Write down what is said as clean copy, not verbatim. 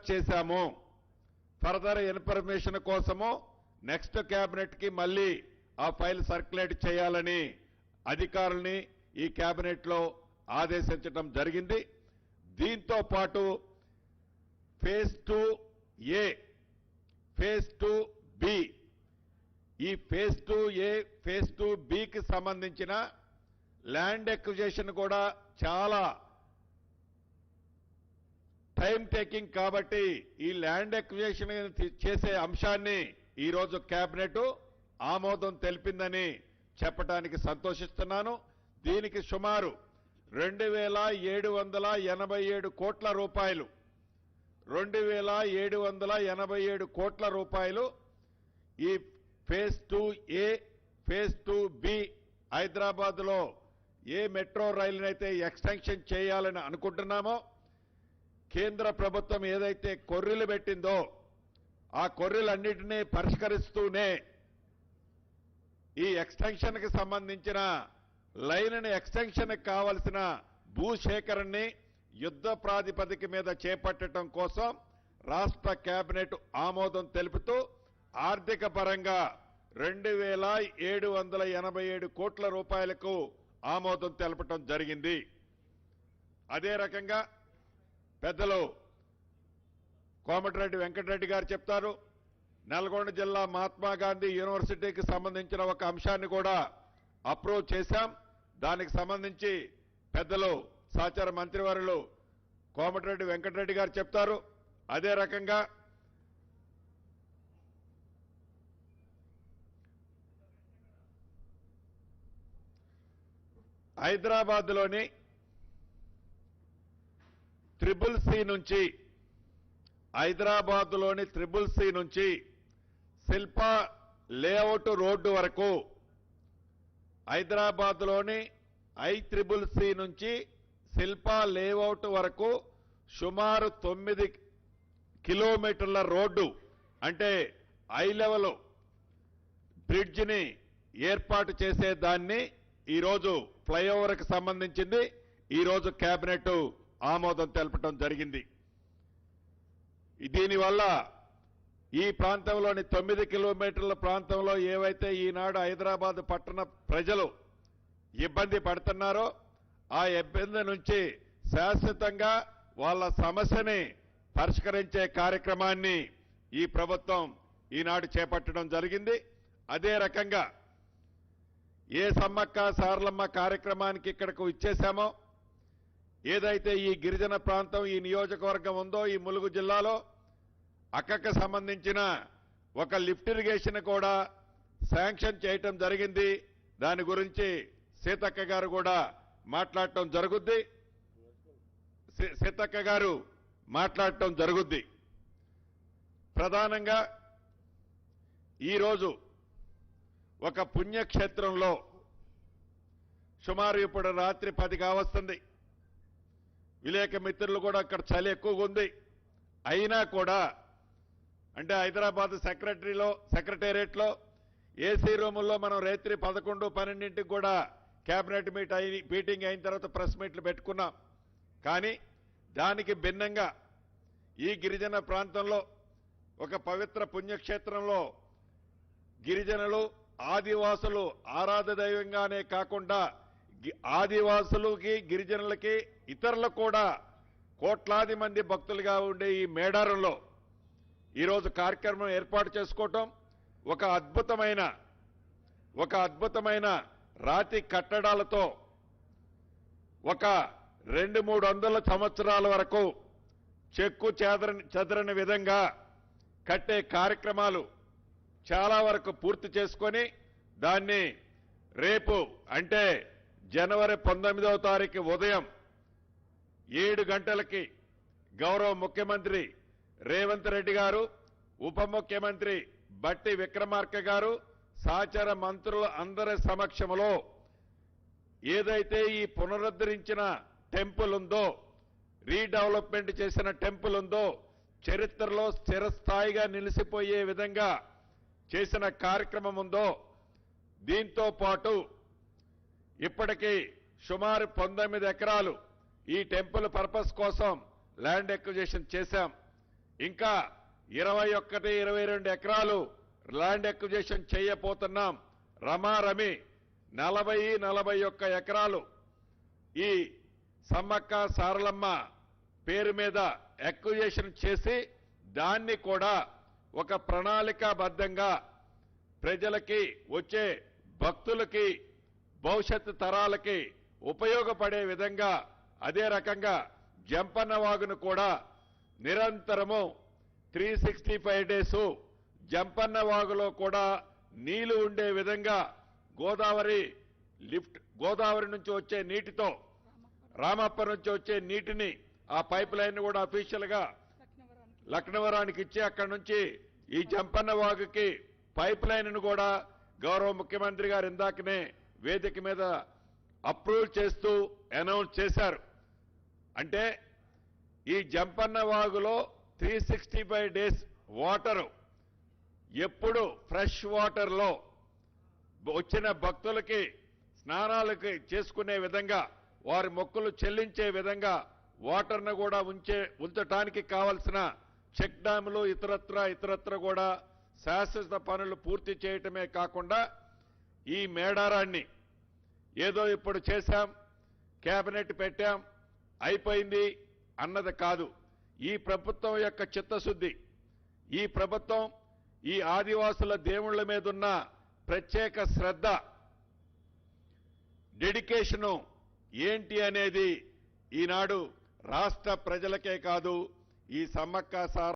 చేశాము. Further information కోసము next cabinet కి మళ్ళీ ఆ ఫైల్ సర్క్యులేట్ చేయాలని అధికారుల్ని ఈ కేబినెట్ లో ఆదేశించడం జరిగింది. దీంతో పాటు ఫేజ్ 2A, ఫేజ్ 2B, ఈ ఫేజ్ 2A, ఫేజ్ 2Bకి సంబంధించిన ల్యాండ్ ఎక్విజిషన్ కూడా చాలా టైం టేకింగ్ కాబట్టి ఈ ల్యాండ్ ఎక్విజిషన్ చేసే అంశాన్ని ఈరోజు కేబినెట్ ఆమోదం తెలిపిందని చెప్పడానికి సంతోషిస్తున్నాను. దీనికి సుమారు 2,787 కోట్ల రూపాయలు 2,787 కోట్ల రూపాయలు ఈ ఫేజ్ 2A, ఫేజ్ 2B హైదరాబాద్లో ఏ మెట్రో రైలునైతే ఎక్స్టెన్షన్ చేయాలని అనుకుంటున్నామో కేంద్ర ప్రభుత్వం ఏదైతే కొర్రీలు పెట్టిందో ఆ కొర్రీలన్నిటినీ పరిష్కరిస్తూనే ఈ ఎక్స్టెన్షన్కి సంబంధించిన లైన్ ఎక్స్టెన్షన్కి కావలసిన భూసేకరణని యుద్ధ ప్రాతిపదిక మీద చేపట్టడం కోసం రాష్ట్ర కేబినెట్ ఆమోదం తెలుపుతూ ఆర్థిక పరంగా 2,787 కోట్ల రూపాయలకు ఆమోదం తెలపడం జరిగింది. అదే రకంగా పెద్దలు కోమటిరెడ్డి వెంకటరెడ్డి గారు చెప్తారు, నల్గొండ జిల్లా మహాత్మా గాంధీ యూనివర్సిటీకి సంబంధించిన ఒక అంశాన్ని కూడా అప్రూవ్ చేశాం. దానికి సంబంధించి పెద్దలు సహచార మంత్రివర్యులు కోమటిరెడ్డి వెంకటరెడ్డి గారు చెప్తారు. అదే రకంగా హైదరాబాద్లోని ట్రిపుల్ సి నుంచి శిల్పా లేఅవుట్ రోడ్డు వరకు హైదరాబాద్లోని ICCC నుంచి శిల్పా లేఅవుట్ వరకు సుమారు 9 కిలోమీటర్ల రోడ్డు అంటే హై లెవెల్ బ్రిడ్జిని ఏర్పాటు చేసేదాన్ని ఈరోజు ఫ్లైఓవర్కి సంబంధించింది ఈరోజు కేబినెట్ ఆమోదం తెలపడం జరిగింది. దీనివల్ల ఈ ప్రాంతంలోని 9 కిలోమీటర్ల ప్రాంతంలో ఏవైతే ఈనాడు హైదరాబాద్ పట్టణ ప్రజలు ఇబ్బంది పడుతున్నారో ఆ ఇబ్బంది నుంచి శాశ్వతంగా వాళ్ళ సమస్యని పరిష్కరించే కార్యక్రమాన్ని ఈ ప్రభుత్వం ఈనాడు చేపట్టడం జరిగింది. అదే రకంగా ఏ సమ్మక్క సారలమ్మ కార్యక్రమానికి ఇక్కడకు ఇచ్చేశామో ఏదైతే ఈ గిరిజన ప్రాంతం ఈ నియోజకవర్గం ఉందో ఈ ములుగు జిల్లాలో అక్కకు సంబంధించిన ఒక లిఫ్ట్ ఇరిగేషన్ కూడా శాంక్షన్ చేయటం జరిగింది. దాని గురించి సీతక్క గారు కూడా మాట్లాడటం జరుగుద్ది. ప్రధానంగా ఈరోజు ఒక పుణ్యక్షేత్రంలో సుమారు ఇప్పుడు రాత్రి 10 కావస్తుంది. విలేక మిత్రులు కూడా అక్కడ చలి ఎక్కువగా ఉంది. అయినా కూడా అంటే హైదరాబాద్ సెక్రటేరియట్లో ఏసీ రూముల్లో మనం రాత్రి 11, 12ంటికి కూడా కేబినెట్ మీటింగ్ అయిన తర్వాత ప్రెస్ మీట్లు పెట్టుకున్నాం. కానీ దానికి భిన్నంగా ఈ గిరిజన ప్రాంతంలో ఒక పవిత్ర పుణ్యక్షేత్రంలో గిరిజనులు ఆదివాసులు ఆరాధ దైవంగానే కాకుండా ఆదివాసులకి గిరిజనులకి ఇతరులకు కూడా కోట్లాది మంది భక్తులుగా ఉండే ఈ మేడారంలో ఈరోజు కార్యక్రమం ఏర్పాటు చేసుకోవటం ఒక అద్భుతమైన రాతి కట్టడాలతో ఒక 200-300 సంవత్సరాల వరకు చెక్కు చెదరని విధంగా కట్టే కార్యక్రమాలు చాలా వరకు పూర్తి చేసుకొని దాన్ని రేపు అంటే జనవరి 19వ తారీఖు ఉదయం 7 గంటలకి గౌరవ ముఖ్యమంత్రి రేవంత్ రెడ్డి గారు, ఉప ముఖ్యమంత్రి బట్టి విక్రమార్క గారు, సహచర మంత్రుల అందరి సమక్షంలో ఏదైతే ఈ పునరుద్ధరించిన టెంపుల్ ఉందో, రీడెవలప్మెంట్ చేసిన టెంపుల్ ఉందో, చరిత్రలో స్థిరస్థాయిగా నిలిచిపోయే విధంగా చేసిన కార్యక్రమం ఉందో, దీంతో పాటు ఇప్పటికీ సుమారు 19 ఎకరాలు ఈ టెంపుల్ పర్పస్ కోసం ల్యాండ్ ఎక్విజిషన్ చేశాం. ఇంకా 21, 22 ఎకరాలు ల్యాండ్ ఎక్విజిషన్ చేయబోతున్నాం. రమారమి 40, 41 ఎకరాలు ఈ సమ్మక్క సారలమ్మ పేరు మీద ఎక్విజిషన్ చేసి దాన్ని కూడా ఒక ప్రణాళికాబద్ధంగా ప్రజలకి, వచ్చే భక్తులకి, భవిష్యత్తు తరాలకి ఉపయోగపడే విధంగా, అదే రకంగా జంపన్న వాగును కూడా నిరంతరము 365 డేస్ జంపన్న వాగులో కూడా నీళ్లు ఉండే విధంగా గోదావరి నుంచి వచ్చే నీటితో, రామప్ప నుంచి వచ్చే నీటిని ఆ పైప్ లైన్ కూడా అఫీషియల్ గా లక్నవరానికి ఇచ్చి అక్కడి నుంచి ఈ జంపన్న వాగుకి పైప్ లైన్ కూడా గౌరవ ముఖ్యమంత్రి గారు ఇందాకనే వేదిక మీద అప్రూవ్ చేస్తూ అనౌన్స్ చేశారు. అంటే ఈ జంపన్న వాగులో 365 డేస్ వాటరు ఎప్పుడు ఫ్రెష్ వాటర్లో వచ్చిన భక్తులకి స్నానాలకి చేసుకునే విధంగా, వారి మొక్కులు చెల్లించే విధంగా వాటర్ను కూడా ఉంచటానికి కావలసిన చెక్ డ్యాములు ఇతరత్ర కూడా శాశ్వత పనులు పూర్తి చేయటమే కాకుండా ఈ మేడారాన్ని ఏదో ఇప్పుడు చేశాం, కేబినెట్ పెట్టాం, అయిపోయింది అన్నది కాదు. ఈ ప్రభుత్వం యొక్క చిత్తశుద్ధి, ఈ ప్రభుత్వం ఈ ఆదివాసుల దేవుళ్ల మీద ఉన్న ప్రత్యేక శ్రద్ధ, డెడికేషను ఏంటి అనేది ఈనాడు రాష్ట్ర ప్రజలకే కాదు, ఈ సమ్మక్క సార